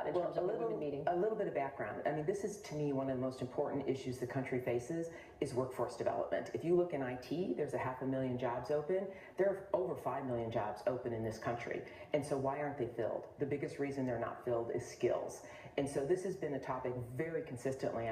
in terms of the women meeting? A little bit of background. I mean, this is, to me, one of the most important issues the country faces is workforce development. If you look in IT, there's 500,000 jobs open. There are over 5 million jobs open in this country. And so why aren't they filled? The biggest reason they're not filled is skills. And so this has been a topic very consistently,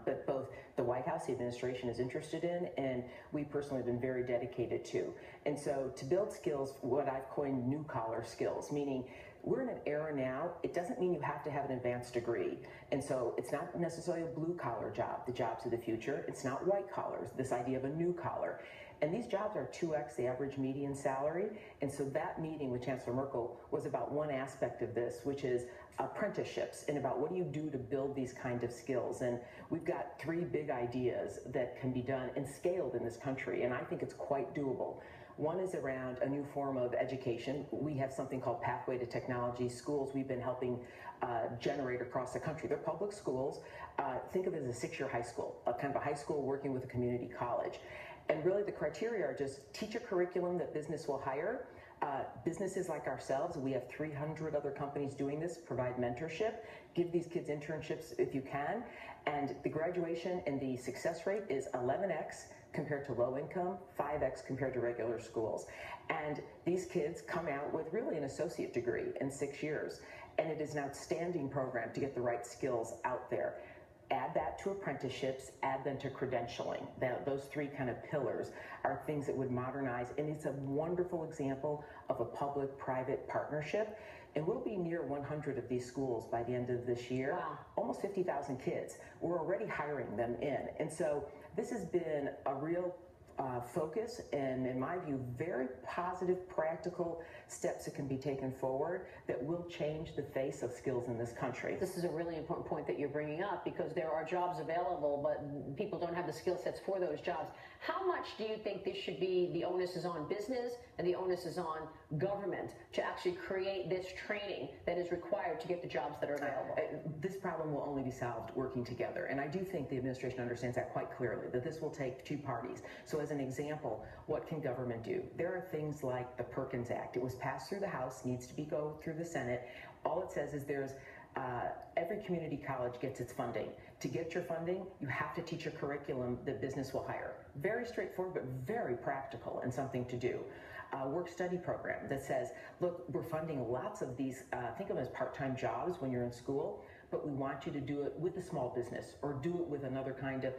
but both the White House, the administration is interested in, and we personally have been very dedicated to. And so to build skills, what I've coined new collar skills, meaning we're in an era now, it doesn't mean you have to have an advanced degree. And so it's not necessarily a blue collar job, the jobs of the future. It's not white collars, this idea of a new collar. And these jobs are 2x the average median salary. And so that meeting with Chancellor Merkel was about one aspect of this, which is apprenticeships, and about what do you do to build these kind of skills. And we've got 3 big ideas that can be done and scaled in this country, and I think it's quite doable. One is around a new form of education. We have something called Pathway to Technology schools we've been helping generate across the country. They're public schools. Think of it as a 6-year high school, a kind of a high school working with a community college. And really the criteria are just teach a curriculum that business will hire. Businesses like ourselves, we have 300 other companies doing this, provide mentorship, give these kids internships if you can. And the graduation and the success rate is 11x compared to low income, 5x compared to regular schools. And these kids come out with really an associate degree in 6 years. And it is an outstanding program to get the right skills out there. Add that to apprenticeships, add them to credentialing. Those 3 kind of pillars are things that would modernize, and it's a wonderful example of a public-private partnership. And we'll be near 100 of these schools by the end of this year. Wow. Almost 50,000 kids. We're already hiring them in. And so this has been a real focus and, in my view, very positive, practical steps that can be taken forward that will change the face of skills in this country. This is a really important point that you're bringing up, because there are jobs available, but people don't have the skill sets for those jobs. How much do you think this should be, the onus is on business and the onus is on government to actually create this training that is required to get the jobs that are available? This problem will only be solved working together, and I do think the administration understands that quite clearly, that this will take 2 parties. So as an example, what can government do? There are things like the Perkins Act. It was passed through the House, needs to go through the Senate. All it says is there's every community college gets its funding. To get your funding, you have to teach a curriculum that business will hire. Very straightforward, but very practical and something to do. Work-study program that says, look, we're funding lots of these, think of them as part-time jobs when you're in school, but we want you to do it with a small business or do it with another kind of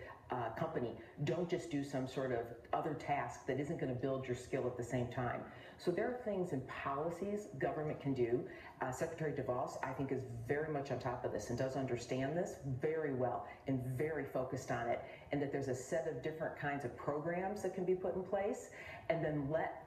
company. Don't just do some sort of other task that isn't going to build your skill at the same time. So there are things and policies government can do. Secretary DeVos, I think, is very much on top of this and does understand this very well and very focused on it, and that there's a set of different kinds of programs that can be put in place, and then let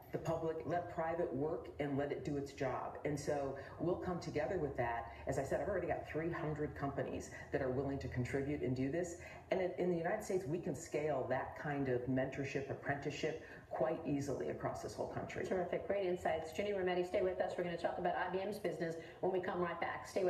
private work and let it do its job. And so we'll come together with that. As I said, I've already got 300 companies that are willing to contribute and do this. And in the United States, we can scale that kind of mentorship, apprenticeship quite easily across this whole country. Terrific. Great insights. Ginni Rometty, stay with us. We're going to talk about IBM's business when we come right back. Stay with